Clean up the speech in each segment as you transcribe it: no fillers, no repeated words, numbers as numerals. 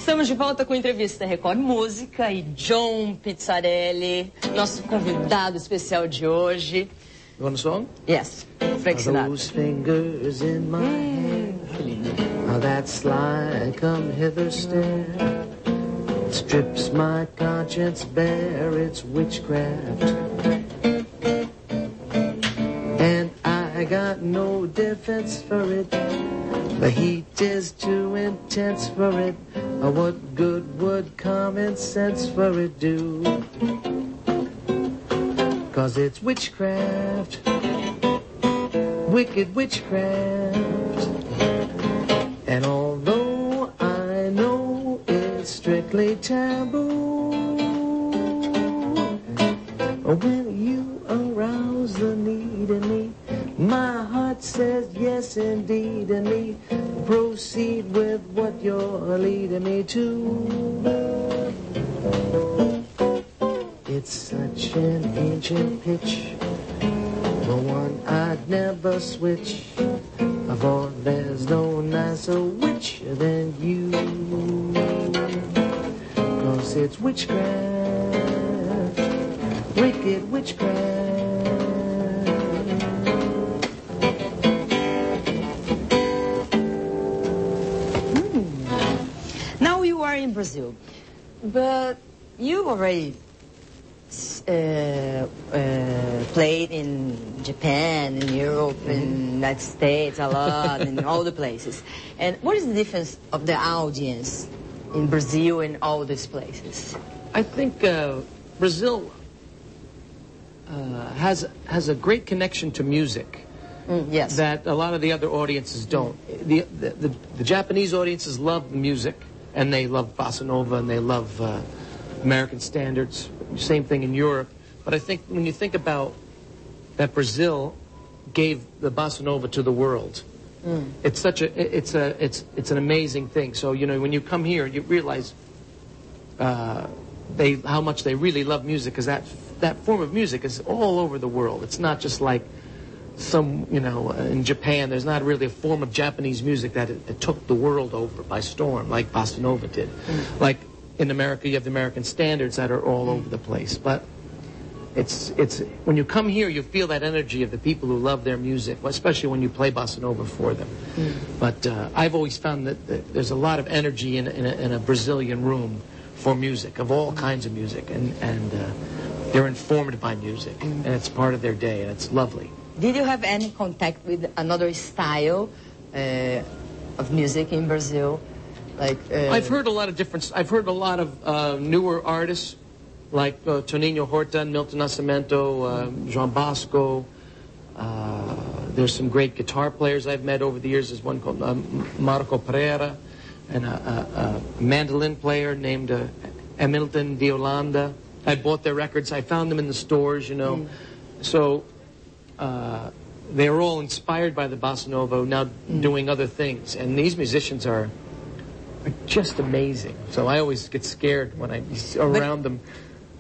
Estamos de volta com a entrevista Record Música e John Pizzarelli, nosso convidado especial de hoje. You want a song? Yes, Frank Sinatra. Those fingers in my hand, how that sly come hither stare strips my conscience bare, it's witchcraft. And I got no defense for it, the heat is too intense for it. What good would common sense for it do? 'Cause it's witchcraft, wicked witchcraft. And although I know it's strictly taboo, when you arouse the need in me, my heart says yes indeed, and me proceed with what you're leading me to. It's such an ancient pitch, the one I'd never switch, for there's no nicer witch than you. 'Cause it's witchcraft, wicked witchcraft. Now you are in Brazil, but you already played in Japan, in Europe, in United States, a lot, in all the places. And what is the difference of the audience in Brazil and all these places? I think Brazil has a great connection to music. Yes. That a lot of the other audiences don't. The Japanese audiences love music, and they love bossa nova, and they love American standards. Same thing in Europe. But I think when you think about that, Brazil gave the bossa nova to the world. It's such it's an amazing thing. So when you come here, you realize how much they really love music, because that form of music is all over the world. It's not just like in Japan. There's not really a form of Japanese music that it took the world over by storm like bossa nova did. Like in America, you have the American standards that are all over the place. But it's when you come here, you feel that energy of the people who love their music, especially when you play bossa nova for them. But I've always found that there's a lot of energy in a Brazilian room for music, of all kinds of music, and they're informed by music, and it's part of their day, and it's lovely. Did you have any contact with another style of music in Brazil? I've heard a lot of different. I've heard a lot of newer artists like Toninho Horta, Milton Nascimento, João Bosco. There's some great guitar players I've met over the years. There's one called Marco Pereira, and a mandolin player named Hamilton de Holanda. I bought their records. I found them in the stores, So they were all inspired by the bossa nova, now doing other things. And these musicians are just amazing. So I always get scared when I'm around them.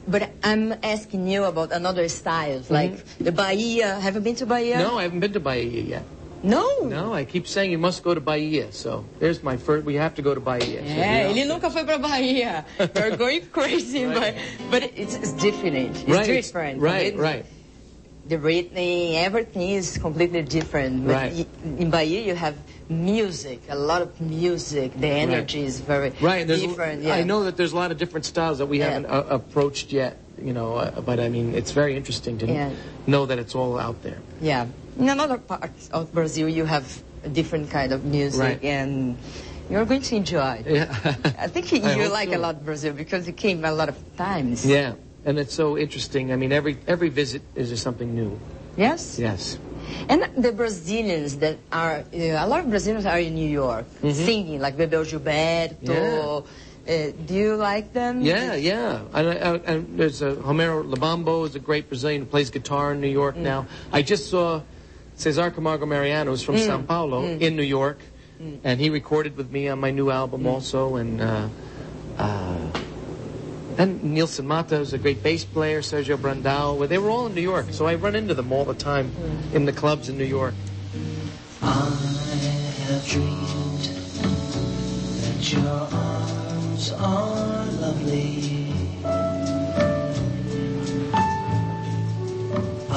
But I'm asking you about another styles, like the Bahia. Have you been to Bahia? No, I haven't been to Bahia yet. No? No, I keep saying you must go to Bahia. So there's my first. We have to go to Bahia. Ele nunca foi para Bahia. You're going crazy, Right. but it's different. It's different. Right. The rhythm, everything is completely different. But in Bahia, you have music, a lot of music. The energy is very different. I know that there's a lot of different styles that we haven't approached yet, but I mean, it's very interesting to know that it's all out there. Yeah. In another parts of Brazil, you have a different kind of music, and you're going to enjoy it. Yeah. I think you like a lot Brazil because you came a lot of times. Yeah. And it's so interesting. I mean, every visit is just something new. Yes? Yes. And the Brazilians that are, a lot of Brazilians are in New York, singing, like Bebel Gilberto. Do you like them? Yeah. And there's Homero Labambo is a great Brazilian who plays guitar in New York now. I just saw Cesar Camargo Mariano, who's from Sao Paulo, in New York. And he recorded with me on my new album also. And Nilson Mata is a great bass player, Sergio Brandao. They were all in New York, so I run into them all the time in the clubs in New York. I have dreamed that your arms are lovely. I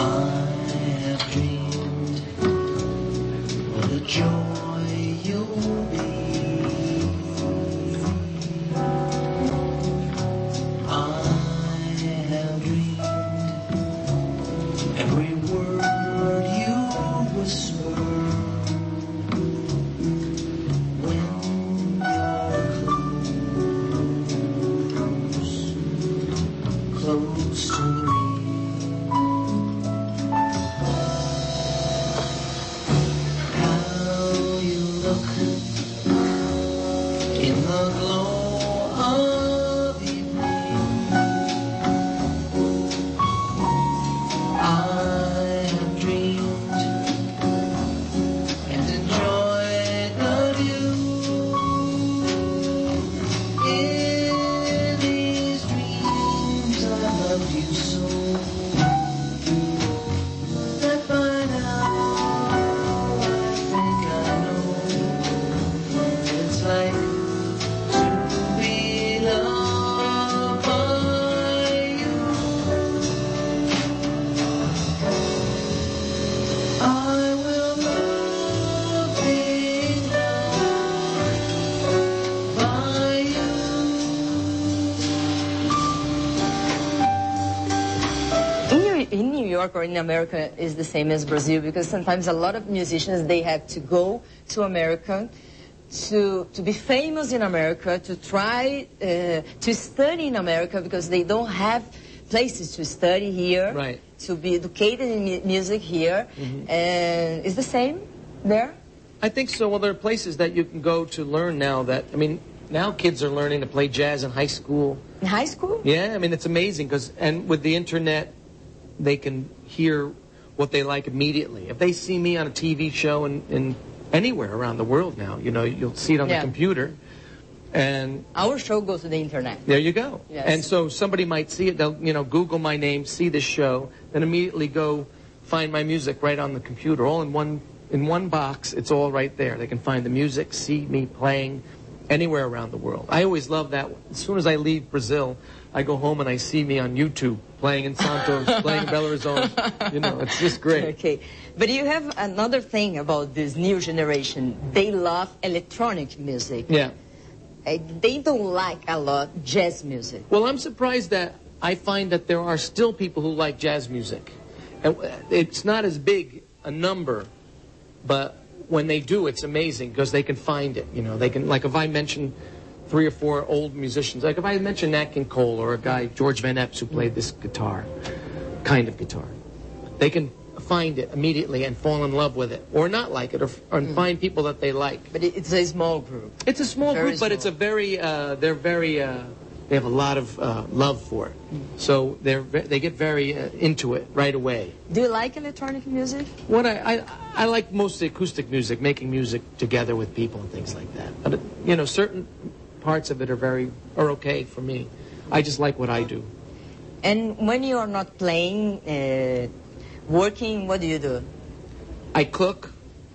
have dreamed what a joy you'll be. I have dreamed every word you whisper when you're close to me. How you look in the glow of evening. I have dreamed and enjoyed the view. In these dreams I loved you so that by now I think I know what it's like to be loved by you. I will love being loved by you. In New York or in America is the same as Brazil, because sometimes a lot of musicians, they have to go to America to be famous in America, to try to study in America, because they don't have places to study here, Right. to be educated in music here. And it's the same there? I think so. Well, there are places that you can go to learn now that, I mean, now kids are learning to play jazz in high school. In high school? Yeah, I mean, it's amazing because, and with the internet, they can hear what they like immediately. If they see me on a TV show in anywhere around the world now, you know, you'll see it on the Yeah. computer. And Our show goes to the internet. there you go. Yes. And so somebody might see it, they'll, you know, Google my name, see this show, then immediately go find my music right on the computer, all in one box. It's all right there. They can find the music, see me playing anywhere around the world. I always love that. As soon as I leave Brazil, I go home and I see me on YouTube playing in Santos, playing in Belo Horizonte. You know, it's just great. Okay. But you have another thing about this new generation. They love electronic music. Yeah. They don't like a lot jazz music. Well, I'm surprised that I find that there are still people who like jazz music. And it's not as big a number, but when they do, it's amazing because they can find it. You know, they can, like if I mention 3 or 4 old musicians, like if I mention Nat King Cole or a guy, George Van Epps, who played this guitar, kind of guitar, they can find it immediately and fall in love with it, or not like it, or find people that they like. But it's a small group. It's a small Very group, but it's a very, they have a lot of love for it. So they get very into it right away. Do you like electronic music? What I like mostly acoustic music, making music together with people and things like that. But, you know, certain parts of it are okay for me. I just like what I do. And when you are not playing, working, what do you do? I cook.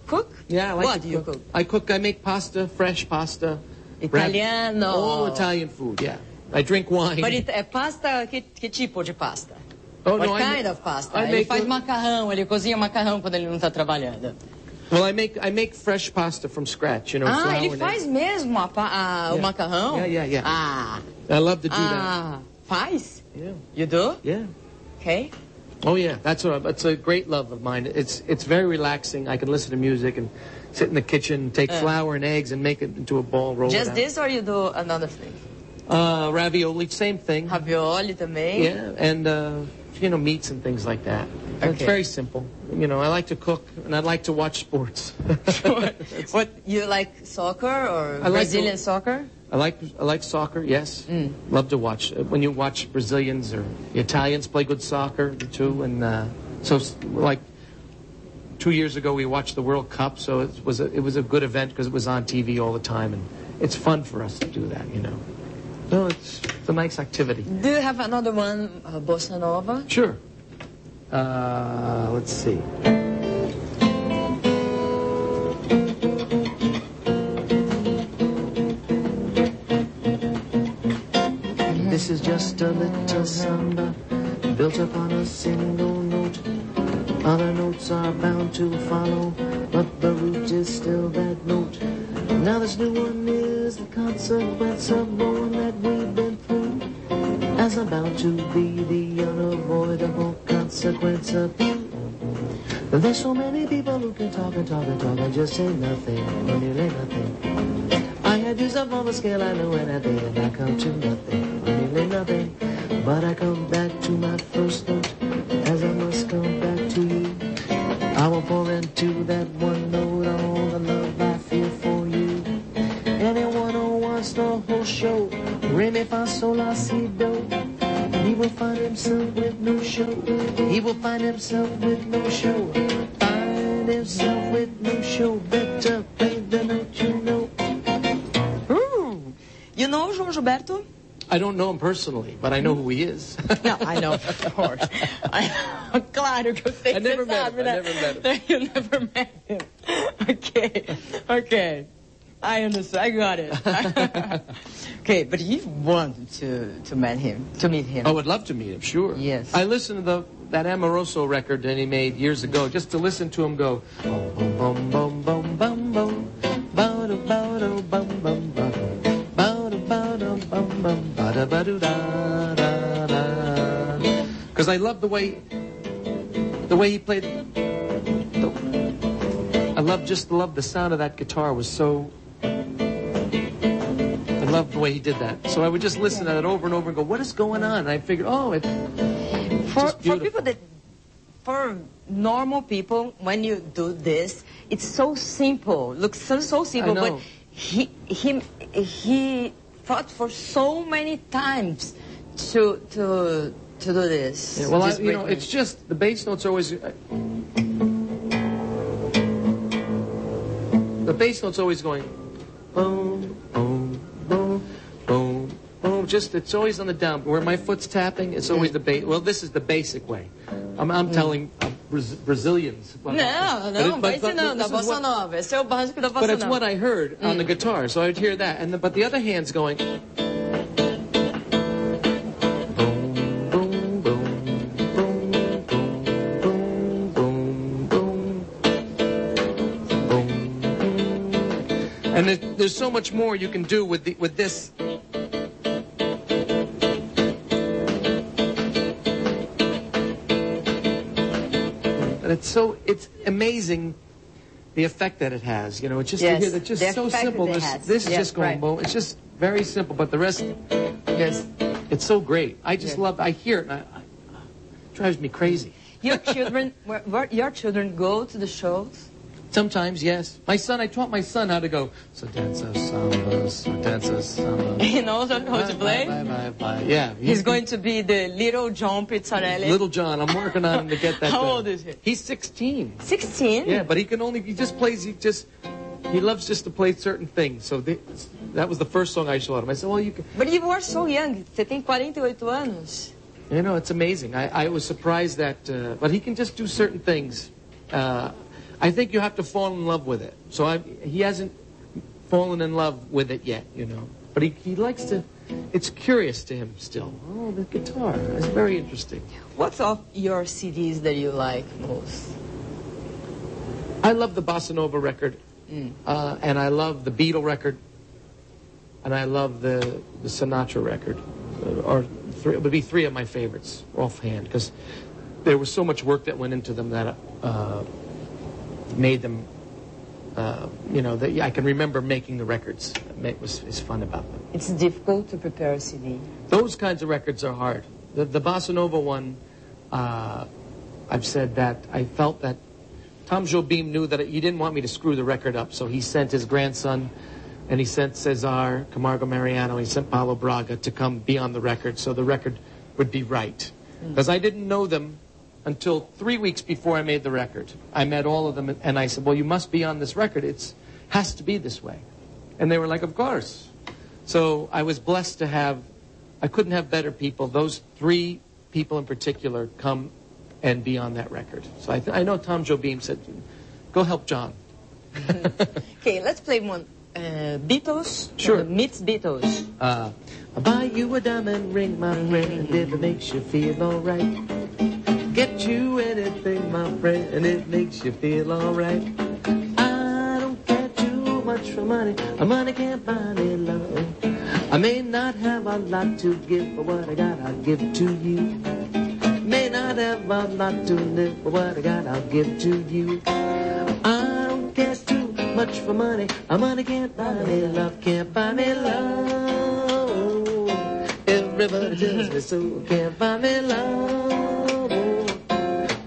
Cook? Yeah, I like what to do you cook? I cook. I make pasta, fresh pasta. Italiano. All Italian food, yeah. I drink wine. But é pasta, que tipo de pasta? Oh, What no, kind of pasta? I Ele make faz macarrão, ele cozinha macarrão quando ele não está trabalhando. Well, I make fresh pasta from scratch, you know. Ah, flour ele and faz eggs. mesmo o macarrão? Yeah. Ah, I love to do that. faz? Yeah. You do? Yeah. Okay. Oh yeah, that's a great love of mine. It's very relaxing. I can listen to music and sit in the kitchen, take flour and eggs and make it into a ball, roll Just it out. this or you do another thing? Ravioli, same thing. Ravioli também? Yeah, and you know, meats and things like that. It's Okay. very simple. You know, I like to cook and I like to watch sports. What, you like soccer or I like Brazilian soccer? I like soccer, yes. Love to watch. When you watch Brazilians or the Italians play good soccer too, and so like 2 years ago we watched the World Cup, so it was a good event because it was on TV all the time, and it's fun for us to do that, you know. No, it's a nice activity. Do you have another one, bossa nova? Sure. Let's see. This is just a little samba built upon a single note. Other notes are bound to follow, but the root is still that note. Now this new one is the consequence of the one that we've been through, as I'm bound to be the unavoidable consequence of you. There's so many people who can talk and talk and talk and just say nothing, or nearly nothing. I had used up all the scale I know anything, and I come to nothing, or nearly nothing. But I come back to my first note, as I must come back to you. I will pour into that one note all the love I feel for you. Anyone who wants the whole show, re mi fa sol la si do, he will find himself with no show. He will find himself with no show. Find himself with no show. Better play the note you know. You know João Gilberto? I don't know him personally, but I know who he is. No, I know, of course. Claro que eu sei. I never met him. I never met him. You never met him. Okay. I understand. I got it. Okay, but you want to meet him. I would love to meet him, sure. Yes. I listened to that Amoroso record that he made years ago, just to listen to him go, bum, bum, bum, bum, bum, bum, bum, bum, bum, bum, bum, bum. Because I love the way he played. I love the sound of that guitar was so. I love the way he did that. So I would just listen to that over and over and go, "What is going on?" And I figured, for normal people, when you do this, it's so simple. Looks so simple, but he fought for so many times to do this. Yeah, well, it's just the bass notes are always. The bass note's always going, boom, boom, boom, boom, boom. Just it's always on the down. Where my foot's tapping, it's always the bass. Well, this is the basic way. I'm telling Brazilians. Não, vai ensinando a bossa nova. Esse é o básico da bossa nova. But it's what I heard on the guitar, so I'd hear that. But the other hand's going. And there's so much more you can do with this. And it's amazing the effect that it has. You know, it's just it's just so simple. This is just going boom. It's just very simple, but the rest, it's so great. I just love. I hear it, and it drives me crazy. Your children go to the shows? Sometimes, yes. I taught my son how to go, so danza samba. He knows how to play? Bye. Yeah. He's going to be the little John Pizzarelli. Little John. I'm working on him to get that. How old is he? He's 16. 16? Yeah, but he loves just to play certain things. So that was the first song I showed him. I said, well, you can. But you are so young. Você tem 48 anos. You know, it's amazing. I was surprised that, but he can just do certain things. I think you have to fall in love with it. So he hasn't fallen in love with it yet, you know. But he likes to, it's curious to him still. Oh, the guitar, it's very interesting. What's of your CDs that you like most? I love the Bossa Nova record, and I love the Beatle record, and I love the Sinatra record. It would be three of my favorites offhand, because there was so much work that went into them that made them, I can remember making the records. It's fun about them. It's difficult to prepare a CD. Those kinds of records are hard. The Bossa Nova one, I've said that I felt that Tom Jobim knew that he didn't want me to screw the record up, so he sent his grandson, and he sent Cesar Camargo Mariano, he sent Paulo Braga to come be on the record, so the record would be right. Because I didn't know them until 3 weeks before I made the record. I met all of them, and I said, well, you must be on this record. It has to be this way. And they were like, of course. So I was blessed to have, I couldn't have better people. Those three people in particular come and be on that record. So I know Tom Jobim said, go help John. Okay, let's play Beatles? Sure. Meets Beatles. I'll buy you a diamond ring, my friend, if it makes you feel alright. Get you anything, my friend, it makes you feel alright. I don't care too much for money. Money can't buy me love. I may not have a lot to give, but what I got I'll give to you. May not have a lot to live, but what I got I'll give to you. I don't care too much for money. Money can't buy me love, can't buy me love. Everybody tells me so, can't buy me love.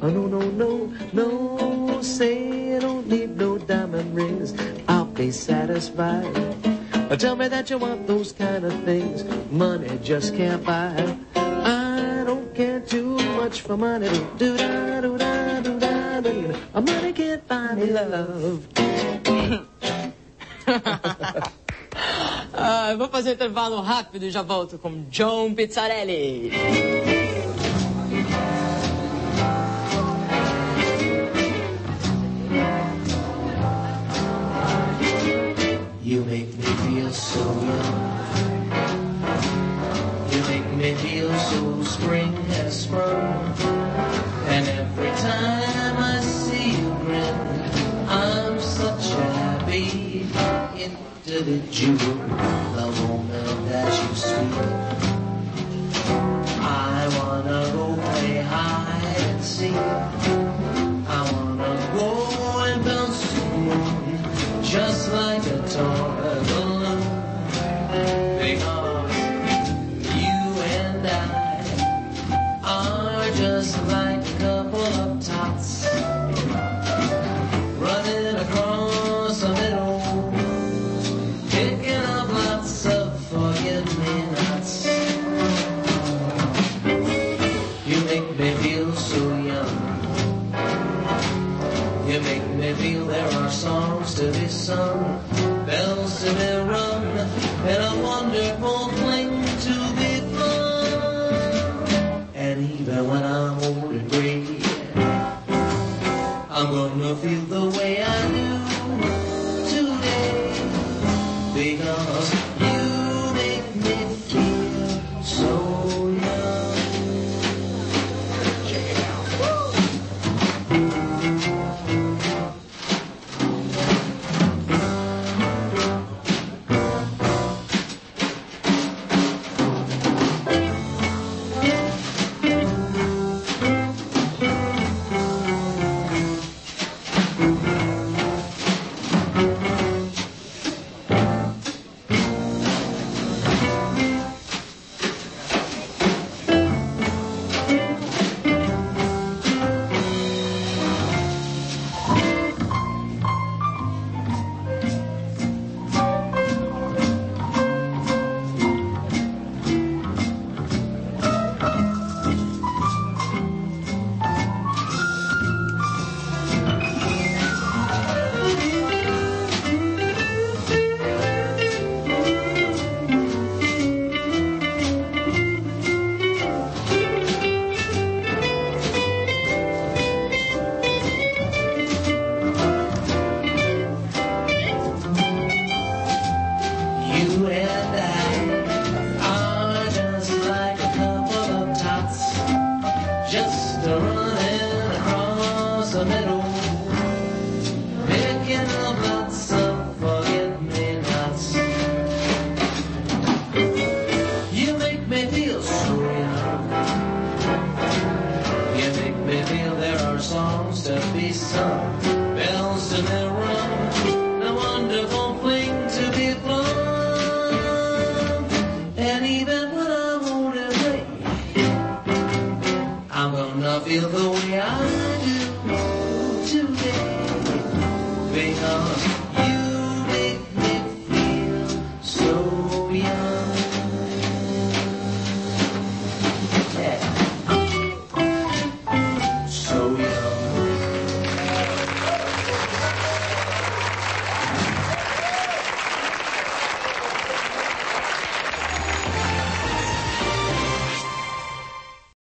Oh, no, no, no, no, say I don't need no diamond rings. I'll be satisfied. Tell me that you want those kind of things money just can't buy. I don't care too much for money. Do da do da do da do. Money can't buy me love. Vou fazer um intervalo rápido e já volto com John Pizzarelli. You make me feel so young. You make me feel so spring has sprung. And every time I see you grin, I'm such a happy individual. The moment that you speak, I wanna go play hide and seek. I wanna go and bounce the moon just like a toy balloon, because you and I are just like a couple of tots running across a meadow, picking up lots of forget-me-nots. You make me feel so young. You make me feel there are songs to be sung, bells to be rung, and a wonderful fling to be fun. And even when I'm old and gray, I'm gonna feel the way I do today, because you